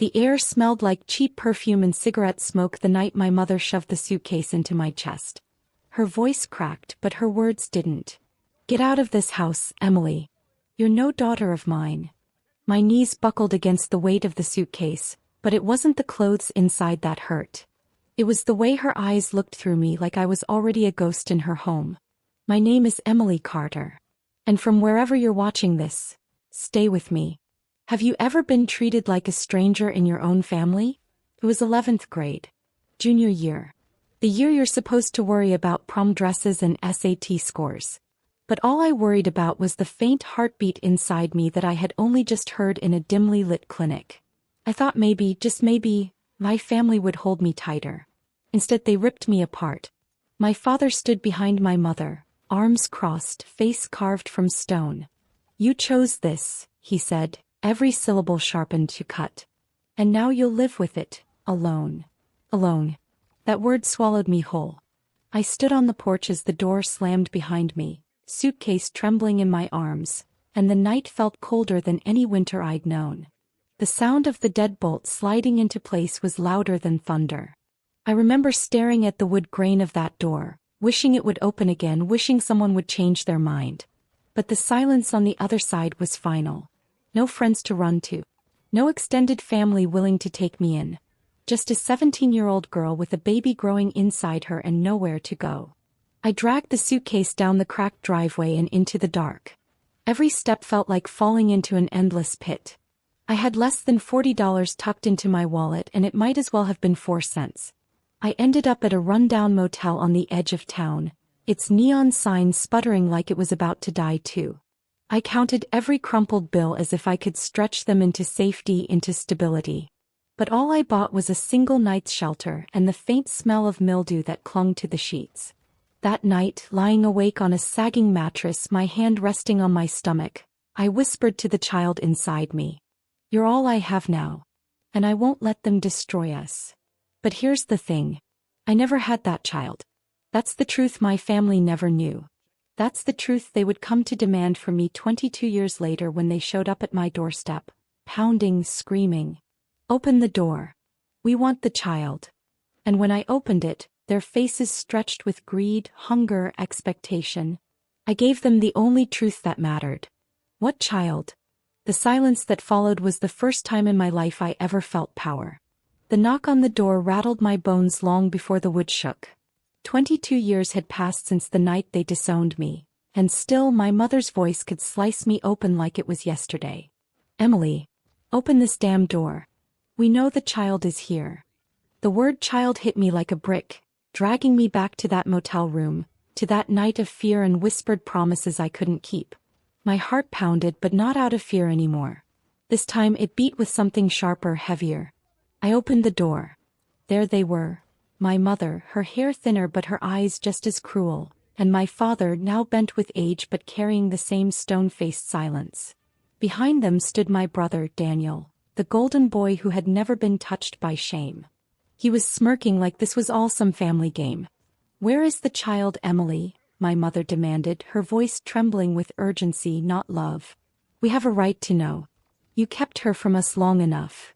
The air smelled like cheap perfume and cigarette smoke the night my mother shoved the suitcase into my chest. Her voice cracked, but her words didn't. "Get out of this house, Emily. You're no daughter of mine." My knees buckled against the weight of the suitcase, but it wasn't the clothes inside that hurt. It was the way her eyes looked through me like I was already a ghost in her home. "My name is Emily Carter. And from wherever you're watching this, stay with me. Have you ever been treated like a stranger in your own family?" It was 11th grade. Junior year. The year you're supposed to worry about prom dresses and SAT scores. But all I worried about was the faint heartbeat inside me that I had only just heard in a dimly lit clinic. I thought maybe, just maybe, my family would hold me tighter. Instead, they ripped me apart. My father stood behind my mother, arms crossed, face carved from stone. "You chose this," he said, every syllable sharpened to cut. "And now you'll live with it, alone." Alone. That word swallowed me whole. I stood on the porch as the door slammed behind me, suitcase trembling in my arms, and the night felt colder than any winter I'd known. The sound of the deadbolt sliding into place was louder than thunder. I remember staring at the wood grain of that door, wishing it would open again, wishing someone would change their mind. But the silence on the other side was final. No friends to run to. No extended family willing to take me in. Just a 17-year-old girl with a baby growing inside her and nowhere to go. I dragged the suitcase down the cracked driveway and into the dark. Every step felt like falling into an endless pit. I had less than $40 tucked into my wallet, and it might as well have been 4 cents. I ended up at a rundown motel on the edge of town, its neon sign sputtering like it was about to die too. I counted every crumpled bill as if I could stretch them into safety, into stability. But all I bought was a single night's shelter and the faint smell of mildew that clung to the sheets. That night, lying awake on a sagging mattress, my hand resting on my stomach, I whispered to the child inside me, "You're all I have now. And I won't let them destroy us." But here's the thing. I never had that child. That's the truth my family never knew. That's the truth they would come to demand from me 22 years later when they showed up at my doorstep, pounding, screaming, "Open the door. We want the child." And when I opened it, their faces stretched with greed, hunger, expectation. I gave them the only truth that mattered. What child? The silence that followed was the first time in my life I ever felt power. The knock on the door rattled my bones long before the wood shook. 22 years had passed since the night they disowned me, and still my mother's voice could slice me open like it was yesterday. "Emily, open this damn door. We know the child is here." The word child hit me like a brick, dragging me back to that motel room, to that night of fear and whispered promises I couldn't keep. My heart pounded, but not out of fear anymore. This time it beat with something sharper, heavier. I opened the door. There they were. My mother, her hair thinner but her eyes just as cruel, and my father, now bent with age but carrying the same stone-faced silence. Behind them stood my brother, Daniel, the golden boy who had never been touched by shame. He was smirking like this was all some family game. "Where is the child, Emily?" my mother demanded, her voice trembling with urgency, not love. "We have a right to know. You kept her from us long enough."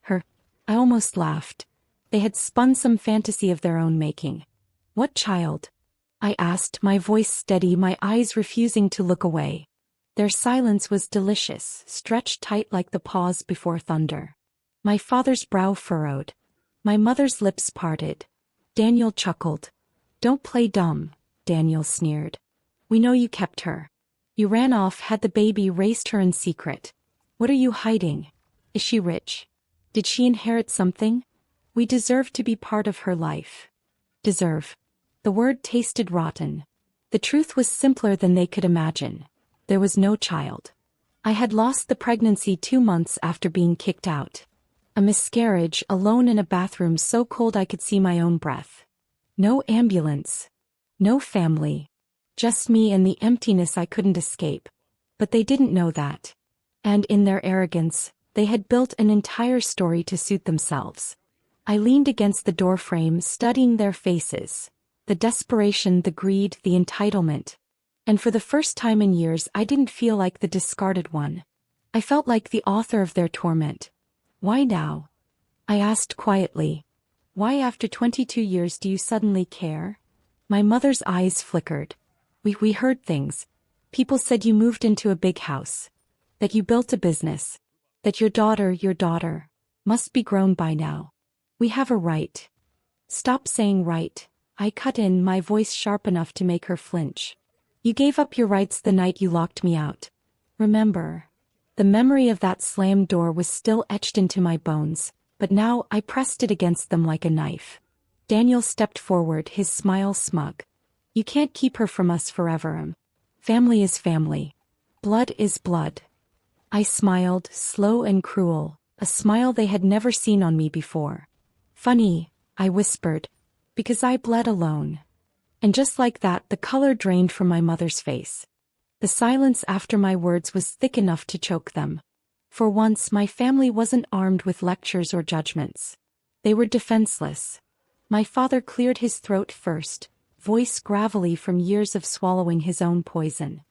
Her. I almost laughed. They had spun some fantasy of their own making. "What child?" I asked, my voice steady, my eyes refusing to look away. Their silence was delicious, stretched tight like the pause before thunder. My father's brow furrowed. My mother's lips parted. Daniel chuckled. "Don't play dumb," Daniel sneered. "We know you kept her. You ran off, had the baby, raised her in secret. What are you hiding? Is she rich? Did she inherit something? We deserve to be part of her life." Deserve. The word tasted rotten. The truth was simpler than they could imagine. There was no child. I had lost the pregnancy 2 months after being kicked out. A miscarriage, alone in a bathroom so cold I could see my own breath. No ambulance. No family. Just me and the emptiness I couldn't escape. But they didn't know that. And in their arrogance, they had built an entire story to suit themselves. I leaned against the doorframe, studying their faces. The desperation, the greed, the entitlement. And for the first time in years I didn't feel like the discarded one. I felt like the author of their torment. Why now? I asked quietly. Why after 22 years do you suddenly care? My mother's eyes flickered. We heard things. People said you moved into a big house. That you built a business. That your daughter, must be grown by now. We have a right. Stop saying right. I cut in, my voice sharp enough to make her flinch. You gave up your rights the night you locked me out. Remember? The memory of that slammed door was still etched into my bones, but now I pressed it against them like a knife. Daniel stepped forward, his smile smug. You can't keep her from us forever. Family is family. Blood is blood. I smiled, slow and cruel, a smile they had never seen on me before. Funny, I whispered, because I bled alone. And just like that, the color drained from my mother's face. The silence after my words was thick enough to choke them. For once, my family wasn't armed with lectures or judgments. They were defenseless. My father cleared his throat first, voice gravelly from years of swallowing his own poison.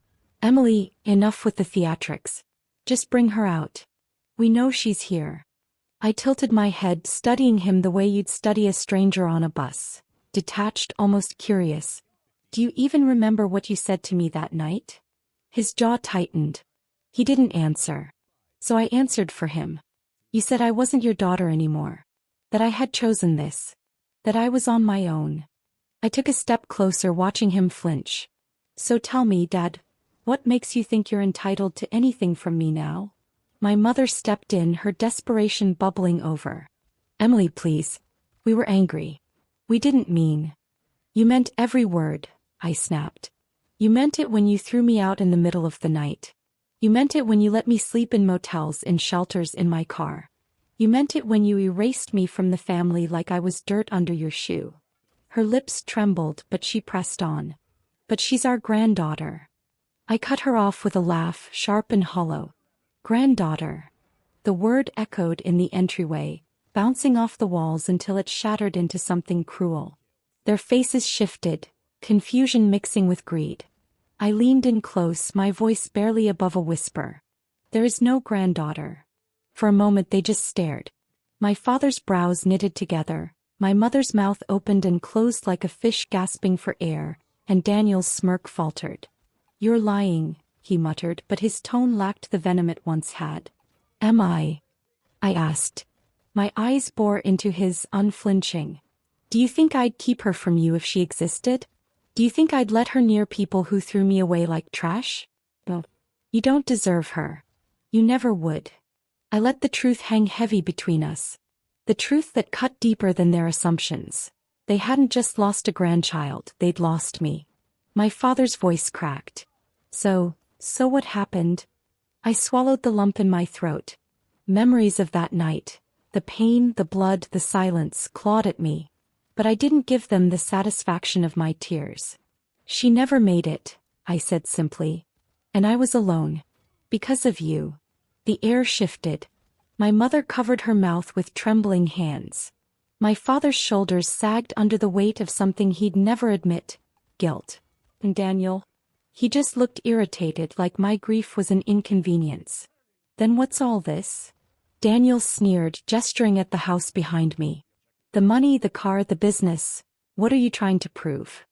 Emily, enough with the theatrics. Just bring her out. We know she's here. I tilted my head, studying him the way you'd study a stranger on a bus. Detached, almost curious. Do you even remember what you said to me that night? His jaw tightened. He didn't answer. So I answered for him. You said I wasn't your daughter anymore. That I had chosen this. That I was on my own. I took a step closer, watching him flinch. So tell me, Dad, what makes you think you're entitled to anything from me now? My mother stepped in, her desperation bubbling over. Emily, please. We were angry. We didn't mean. You meant every word, I snapped. You meant it when you threw me out in the middle of the night. You meant it when you let me sleep in motels, in shelters, in my car. You meant it when you erased me from the family like I was dirt under your shoe. Her lips trembled, but she pressed on. But she's our granddaughter. I cut her off with a laugh, sharp and hollow. Granddaughter. The word echoed in the entryway, bouncing off the walls until it shattered into something cruel. Their faces shifted, confusion mixing with greed. I leaned in close, my voice barely above a whisper. There is no granddaughter. For a moment they just stared. My father's brows knitted together, my mother's mouth opened and closed like a fish gasping for air, and Daniel's smirk faltered. You're lying, he muttered, but his tone lacked the venom it once had. Am I? I asked. My eyes bore into his, unflinching. Do you think I'd keep her from you if she existed? Do you think I'd let her near people who threw me away like trash? No. You don't deserve her. You never would. I let the truth hang heavy between us. The truth that cut deeper than their assumptions. They hadn't just lost a grandchild, they'd lost me. My father's voice cracked. So what happened? I swallowed the lump in my throat. Memories of that night, the pain, the blood, the silence, clawed at me. But I didn't give them the satisfaction of my tears. She never made it, I said simply. And I was alone. Because of you. The air shifted. My mother covered her mouth with trembling hands. My father's shoulders sagged under the weight of something he'd never admit, guilt. And Daniel? He just looked irritated, like my grief was an inconvenience. Then what's all this? Daniel sneered, gesturing at the house behind me. The money, the car, the business. What are you trying to prove?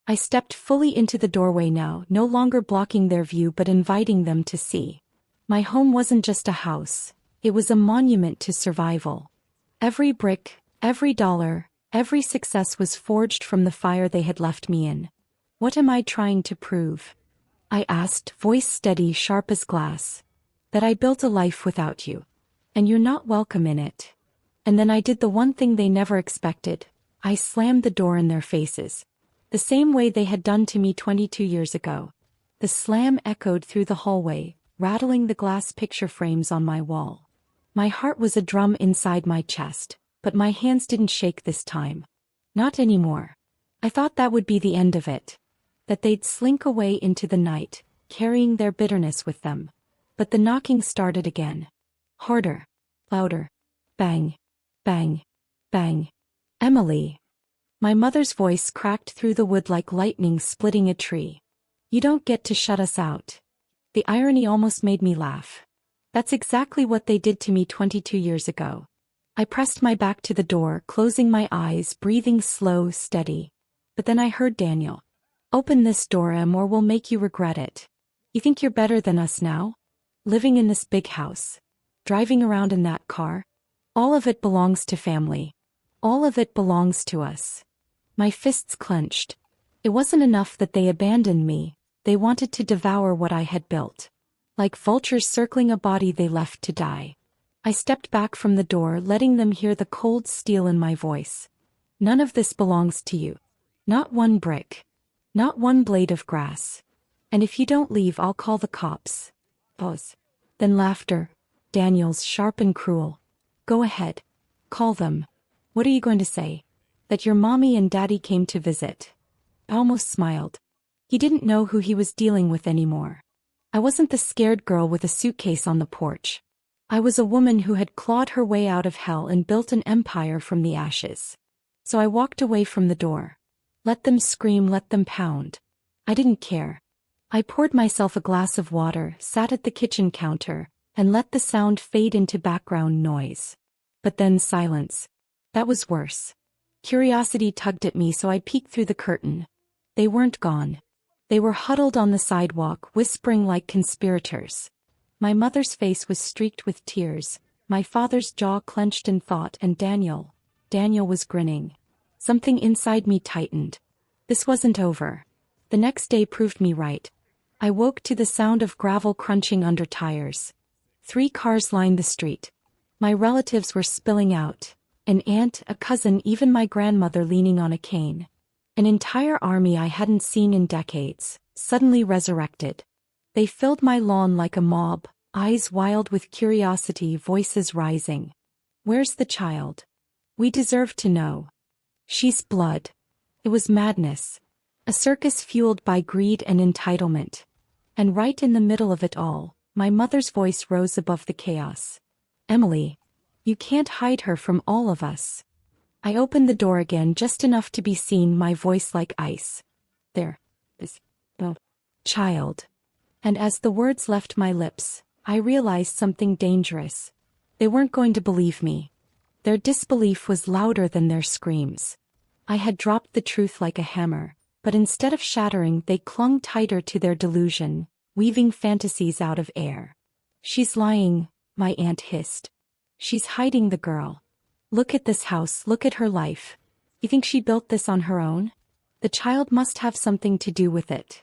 I stepped fully into the doorway now, no longer blocking their view but inviting them to see. My home wasn't just a house. It was a monument to survival. Every brick, every dollar, every success was forged from the fire they had left me in. What am I trying to prove? I asked, voice steady, sharp as glass. That I built a life without you. And you're not welcome in it. And then I did the one thing they never expected. I slammed the door in their faces. The same way they had done to me 22 years ago. The slam echoed through the hallway, rattling the glass picture frames on my wall. My heart was a drum inside my chest, but my hands didn't shake this time. Not anymore. I thought that would be the end of it. That they'd slink away into the night, carrying their bitterness with them. But the knocking started again. Harder. Louder. Bang. Bang. Bang. Emily. My mother's voice cracked through the wood like lightning splitting a tree. You don't get to shut us out. The irony almost made me laugh. That's exactly what they did to me 22 years ago. I pressed my back to the door, closing my eyes, breathing slow, steady. But then I heard Daniel. Open this door, Em, or we'll make you regret it. You think you're better than us now? Living in this big house. Driving around in that car? All of it belongs to family. All of it belongs to us. My fists clenched. It wasn't enough that they abandoned me, they wanted to devour what I had built. Like vultures circling a body they left to die. I stepped back from the door, letting them hear the cold steel in my voice. None of this belongs to you. Not one brick. Not one blade of grass. And if you don't leave, I'll call the cops. Pause. Then laughter. Daniel's sharp and cruel. Go ahead. Call them. What are you going to say? That your mommy and daddy came to visit. I almost smiled. He didn't know who he was dealing with anymore. I wasn't the scared girl with a suitcase on the porch. I was a woman who had clawed her way out of hell and built an empire from the ashes. So I walked away from the door. Let them scream, let them pound. I didn't care. I poured myself a glass of water, sat at the kitchen counter, and let the sound fade into background noise. But then silence. That was worse. Curiosity tugged at me, so I peeked through the curtain. They weren't gone. They were huddled on the sidewalk, whispering like conspirators. My mother's face was streaked with tears, my father's jaw clenched in thought, and Daniel was grinning. Something inside me tightened. This wasn't over. The next day proved me right. I woke to the sound of gravel crunching under tires. 3 cars lined the street. My relatives were spilling out. An aunt, a cousin, even my grandmother leaning on a cane. An entire army I hadn't seen in decades, suddenly resurrected. They filled my lawn like a mob, eyes wild with curiosity, voices rising. Where's the child? We deserve to know. She's blood. It was madness. A circus fueled by greed and entitlement. And right in the middle of it all, my mother's voice rose above the chaos. Emily, you can't hide her from all of us. I opened the door again just enough to be seen, my voice like ice. There is the child. And as the words left my lips, I realized something dangerous. They weren't going to believe me. Their disbelief was louder than their screams. I had dropped the truth like a hammer, but instead of shattering, they clung tighter to their delusion, weaving fantasies out of air. She's lying, my aunt hissed. She's hiding the girl. Look at this house, look at her life. You think she built this on her own? The child must have something to do with it.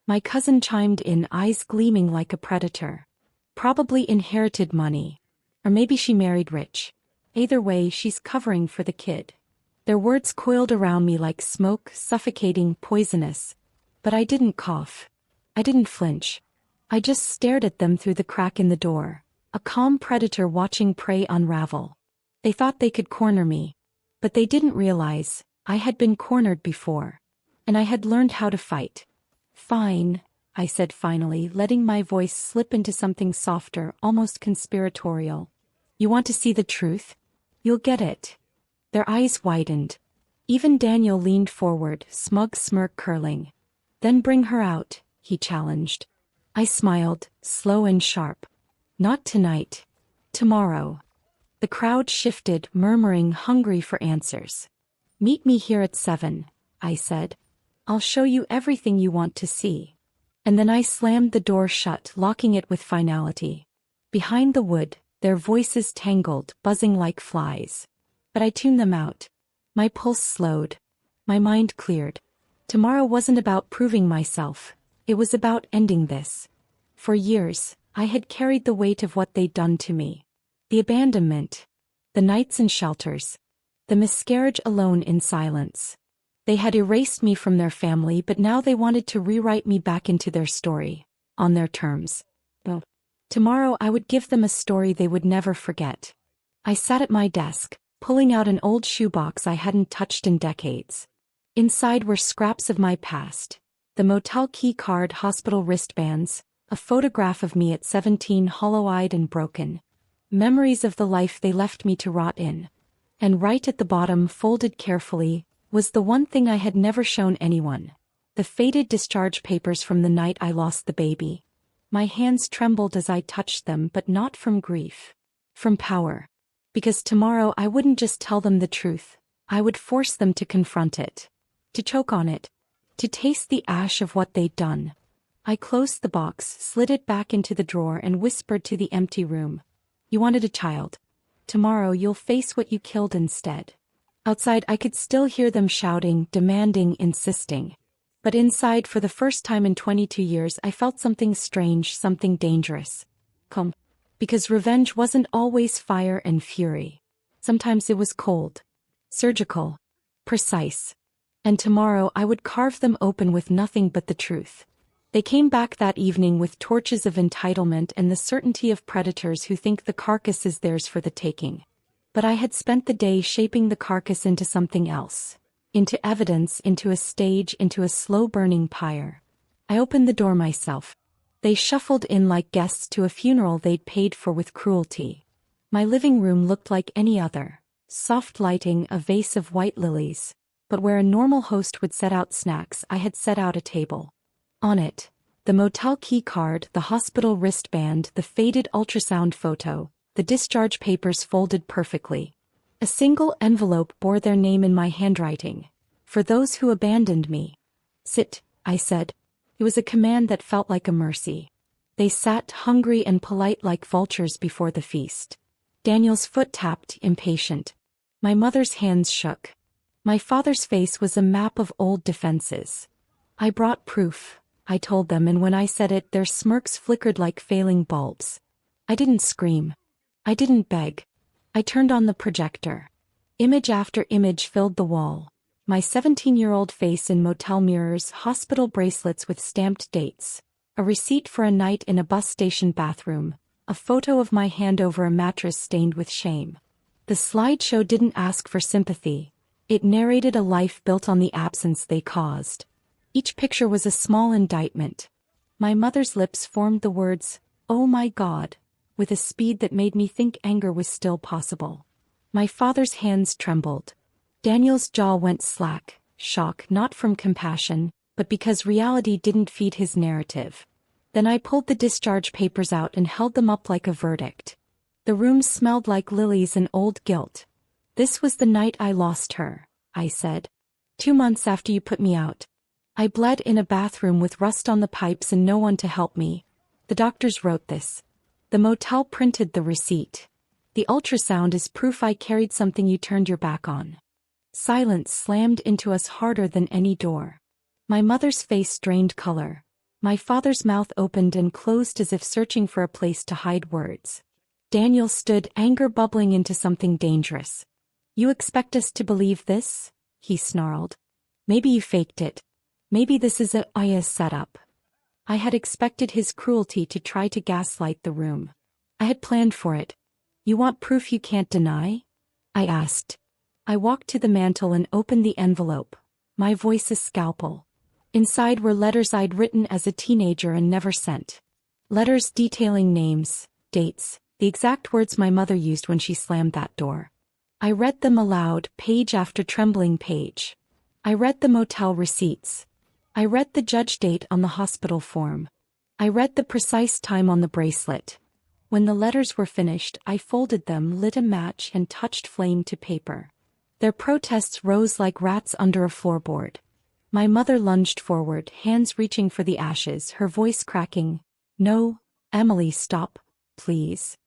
My cousin chimed in, eyes gleaming like a predator. Probably inherited money. Or maybe she married rich. Either way, she's covering for the kid. Their words coiled around me like smoke, suffocating, poisonous. But I didn't cough. I didn't flinch. I just stared at them through the crack in the door, a calm predator watching prey unravel. They thought they could corner me. But they didn't realize, I had been cornered before. And I had learned how to fight. Fine, I said finally, letting my voice slip into something softer, almost conspiratorial. You want to see the truth? You'll get it. Their eyes widened. Even Daniel leaned forward, smug smirk curling. Then bring her out, he challenged. I smiled, slow and sharp. Not tonight. Tomorrow. The crowd shifted, murmuring, hungry for answers. Meet me here at 7, I said. I'll show you everything you want to see. And then I slammed the door shut, locking it with finality. Behind the wood, their voices tangled, buzzing like flies. But I tuned them out. My pulse slowed. My mind cleared. Tomorrow wasn't about proving myself. It was about ending this. For years, I had carried the weight of what they'd done to me. The abandonment. The nights in shelters. The miscarriage alone in silence. They had erased me from their family, but now they wanted to rewrite me back into their story. On their terms. Well, tomorrow I would give them a story they would never forget. I sat at my desk, pulling out an old shoebox I hadn't touched in decades. Inside were scraps of my past. The motel key card, hospital wristbands, a photograph of me at 17, hollow-eyed and broken. Memories of the life they left me to rot in. And right at the bottom, folded carefully, was the one thing I had never shown anyone. The faded discharge papers from the night I lost the baby. My hands trembled as I touched them, but not from grief. From power. Because tomorrow I wouldn't just tell them the truth. I would force them to confront it. To choke on it. To taste the ash of what they'd done. I closed the box, slid it back into the drawer, and whispered to the empty room. You wanted a child. Tomorrow you'll face what you killed instead. Outside I could still hear them shouting, demanding, insisting. But inside, for the first time in 22 years, I felt something strange, something dangerous. Come. Because revenge wasn't always fire and fury. Sometimes it was cold. Surgical. Precise. And tomorrow I would carve them open with nothing but the truth. They came back that evening with torches of entitlement and the certainty of predators who think the carcass is theirs for the taking. But I had spent the day shaping the carcass into something else. Into evidence, into a stage, into a slow-burning pyre. I opened the door myself. They shuffled in like guests to a funeral they'd paid for with cruelty. My living room looked like any other. Soft lighting, a vase of white lilies. But where a normal host would set out snacks, I had set out a table. On it, the motel key card, the hospital wristband, the faded ultrasound photo, the discharge papers folded perfectly. A single envelope bore their name in my handwriting. For those who abandoned me. Sit, I said. It was a command that felt like a mercy. They sat hungry and polite like vultures before the feast. Daniel's foot tapped, impatient. My mother's hands shook. My father's face was a map of old defenses. I brought proof, I told them, and when I said it, their smirks flickered like failing bulbs. I didn't scream. I didn't beg. I turned on the projector. Image after image filled the wall. My 17-year-old face in motel mirrors, hospital bracelets with stamped dates, a receipt for a night in a bus station bathroom, a photo of my hand over a mattress stained with shame. The slideshow didn't ask for sympathy. It narrated a life built on the absence they caused. Each picture was a small indictment. My mother's lips formed the words, "Oh my God," with a speed that made me think anger was still possible. My father's hands trembled. Daniel's jaw went slack, shock not from compassion, but because reality didn't feed his narrative. Then I pulled the discharge papers out and held them up like a verdict. The room smelled like lilies and old guilt. This was the night I lost her, I said. 2 months after you put me out. I bled in a bathroom with rust on the pipes and no one to help me. The doctors wrote this. The motel printed the receipt. The ultrasound is proof I carried something you turned your back on. Silence slammed into us harder than any door. My mother's face drained color. My father's mouth opened and closed as if searching for a place to hide words. Daniel stood, anger bubbling into something dangerous. You expect us to believe this? He snarled. Maybe you faked it. Maybe this is a setup. I had expected his cruelty to try to gaslight the room. I had planned for it. You want proof you can't deny? I asked. I walked to the mantel and opened the envelope. My voice a scalpel. Inside were letters I'd written as a teenager and never sent. Letters detailing names, dates, the exact words my mother used when she slammed that door. I read them aloud, page after trembling page. I read the motel receipts. I read the judge date on the hospital form. I read the precise time on the bracelet. When the letters were finished, I folded them, lit a match, and touched flame to paper. Their protests rose like rats under a floorboard. My mother lunged forward, hands reaching for the ashes, her voice cracking. No, Emily, stop, please.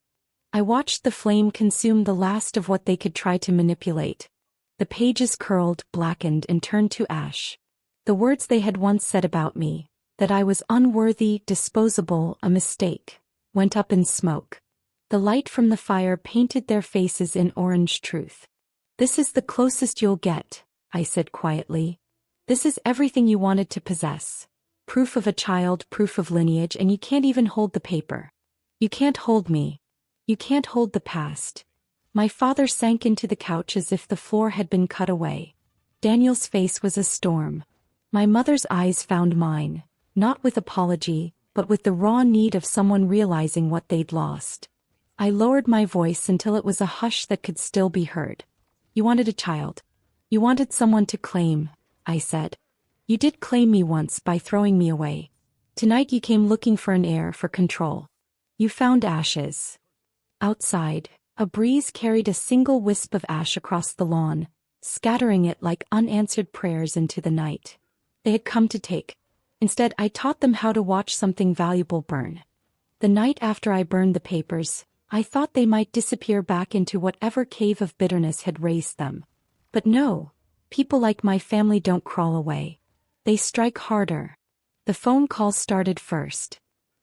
I watched the flame consume the last of what they could try to manipulate. The pages curled, blackened, and turned to ash. The words they had once said about me, that I was unworthy, disposable, a mistake, went up in smoke. The light from the fire painted their faces in orange truth. This is the closest you'll get, I said quietly. This is everything you wanted to possess. Proof of a child, proof of lineage, and you can't even hold the paper. You can't hold me. You can't hold the past. My father sank into the couch as if the floor had been cut away. Daniel's face was a storm. My mother's eyes found mine, not with apology, but with the raw need of someone realizing what they'd lost. I lowered my voice until it was a hush that could still be heard. You wanted a child. You wanted someone to claim, I said. You did claim me once by throwing me away. Tonight you came looking for an heir for control. You found ashes. Outside, a breeze carried a single wisp of ash across the lawn, scattering it like unanswered prayers into the night. They had come to take. Instead, I taught them how to watch something valuable burn. The night after I burned the papers, I thought they might disappear back into whatever cave of bitterness had raised them. But no, people like my family don't crawl away. They strike harder. The phone calls started first.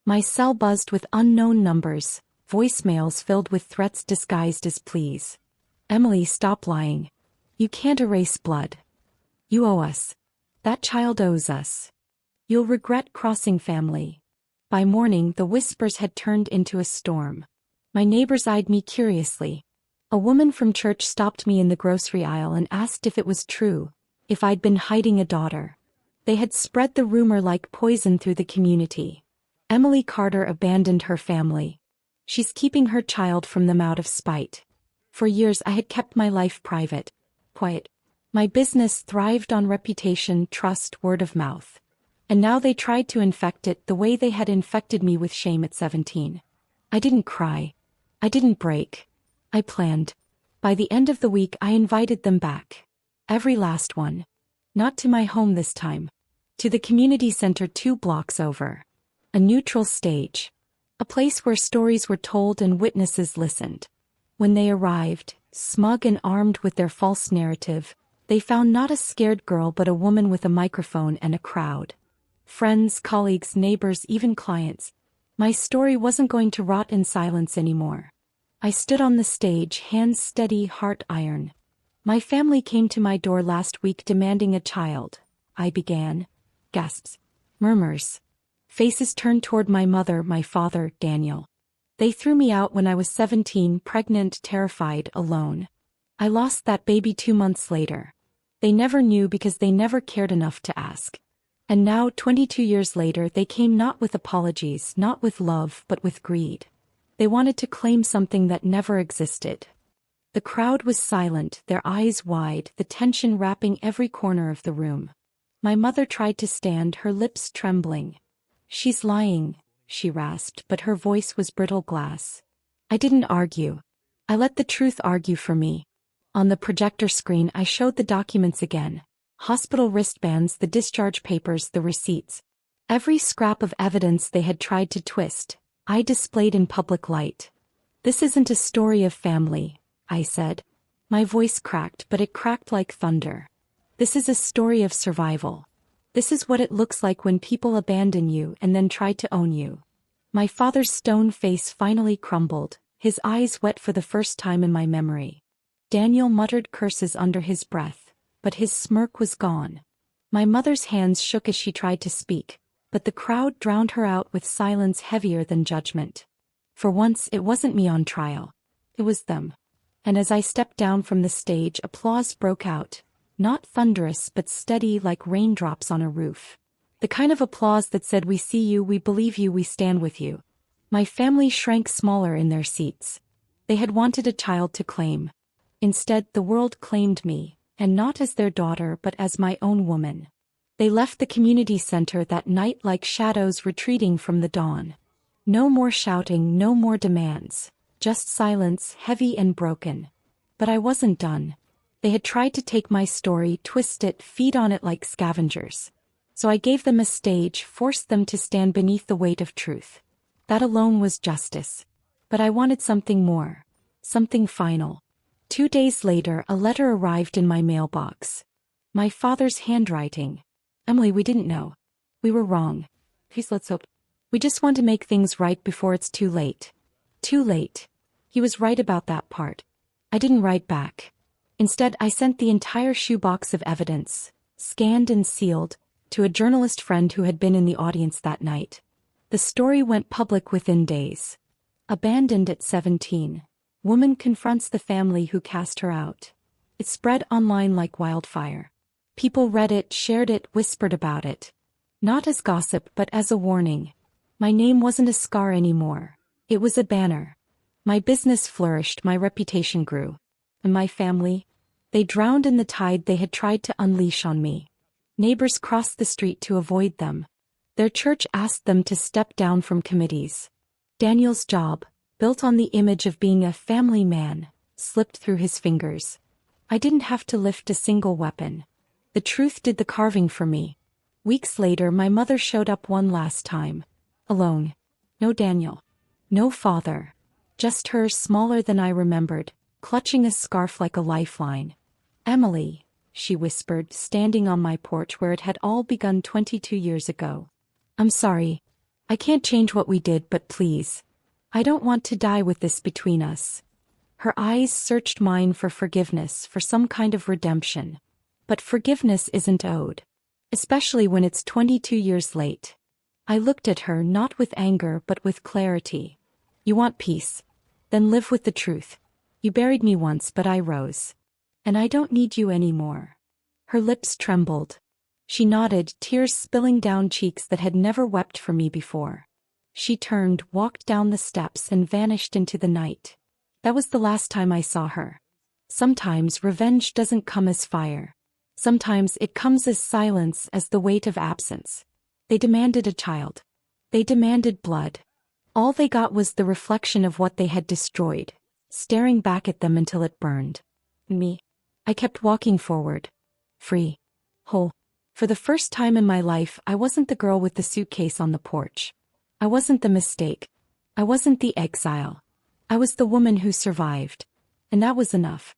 My cell buzzed with unknown numbers, voicemails filled with threats disguised as pleas. Emily, stop lying. You can't erase blood. You owe us. That child owes us. You'll regret crossing family. By morning, the whispers had turned into a storm. My neighbors eyed me curiously. A woman from church stopped me in the grocery aisle and asked if it was true, if I'd been hiding a daughter. They had spread the rumor like poison through the community. Emily Carter abandoned her family. She's keeping her child from them out of spite. For years I had kept my life private, quiet. My business thrived on reputation, trust, word of mouth. And now they tried to infect it the way they had infected me with shame at 17. I didn't cry. I didn't break. I planned. By the end of the week I invited them back. Every last one. Not to my home this time. To the community center 2 blocks over. A neutral stage. A place where stories were told and witnesses listened. When they arrived, smug and armed with their false narrative, they found not a scared girl but a woman with a microphone and a crowd. Friends, colleagues, neighbors, even clients. My story wasn't going to rot in silence anymore. I stood on the stage, hands steady, heart iron. My family came to my door last week demanding a child. I began. Gasps. Murmurs. Faces turned toward my mother, my father, Daniel. They threw me out when I was 17, pregnant, terrified, alone. I lost that baby 2 months later. They never knew because they never cared enough to ask. And now, 22 years later, they came not with apologies, not with love, but with greed. They wanted to claim something that never existed. The crowd was silent, their eyes wide, the tension wrapping every corner of the room. My mother tried to stand, her lips trembling. She's lying, she rasped, but her voice was brittle glass. I didn't argue. I let the truth argue for me. On the projector screen I showed the documents again. Hospital wristbands, the discharge papers, the receipts. Every scrap of evidence they had tried to twist, I displayed in public light. This isn't a story of family, I said. My voice cracked, but it cracked like thunder. This is a story of survival. This is what it looks like when people abandon you and then try to own you. My father's stone face finally crumbled, his eyes wet for the first time in my memory. Daniel muttered curses under his breath, but his smirk was gone. My mother's hands shook as she tried to speak, but the crowd drowned her out with silence heavier than judgment. For once it wasn't me on trial. It was them. And as I stepped down from the stage, applause broke out. Not thunderous but steady like raindrops on a roof. The kind of applause that said, "We see you, we believe you, we stand with you." My family shrank smaller in their seats. They had wanted a child to claim. Instead, the world claimed me, and not as their daughter but as my own woman. They left the community center that night like shadows retreating from the dawn. No more shouting, no more demands. Just silence, heavy and broken. But I wasn't done. They had tried to take my story, twist it, feed on it like scavengers. So I gave them a stage, forced them to stand beneath the weight of truth. That alone was justice. But I wanted something more. Something final. 2 days later, a letter arrived in my mailbox. My father's handwriting. "Emily, we didn't know. We were wrong. Please, let's hope. We just want to make things right before it's too late." Too late. He was right about that part. I didn't write back. Instead, I sent the entire shoebox of evidence, scanned and sealed, to a journalist friend who had been in the audience that night. The story went public within days. Abandoned at 17. Woman confronts the family who cast her out. It spread online like wildfire. People read it, shared it, whispered about it. Not as gossip but as a warning. My name wasn't a scar anymore. It was a banner. My business flourished, my reputation grew. And my family? They drowned in the tide they had tried to unleash on me. Neighbors crossed the street to avoid them. Their church asked them to step down from committees. Daniel's job, built on the image of being a family man, slipped through his fingers. I didn't have to lift a single weapon. The truth did the carving for me. Weeks later, my mother showed up one last time. Alone. No Daniel. No father. Just her, smaller than I remembered, clutching a scarf like a lifeline. "Emily," she whispered, standing on my porch where it had all begun 22 years ago. "I'm sorry. I can't change what we did, but please. I don't want to die with this between us." Her eyes searched mine for forgiveness, for some kind of redemption. But forgiveness isn't owed. Especially when it's 22 years late. I looked at her not with anger but with clarity. "You want peace? Then live with the truth. You buried me once, but I rose. And I don't need you anymore." Her lips trembled. She nodded, tears spilling down cheeks that had never wept for me before. She turned, walked down the steps, and vanished into the night. That was the last time I saw her. Sometimes revenge doesn't come as fire. Sometimes it comes as silence, as the weight of absence. They demanded a child. They demanded blood. All they got was the reflection of what they had destroyed, staring back at them until it burned. Me. I kept walking forward. Free. Whole. For the first time in my life, I wasn't the girl with the suitcase on the porch. I wasn't the mistake. I wasn't the exile. I was the woman who survived. And that was enough.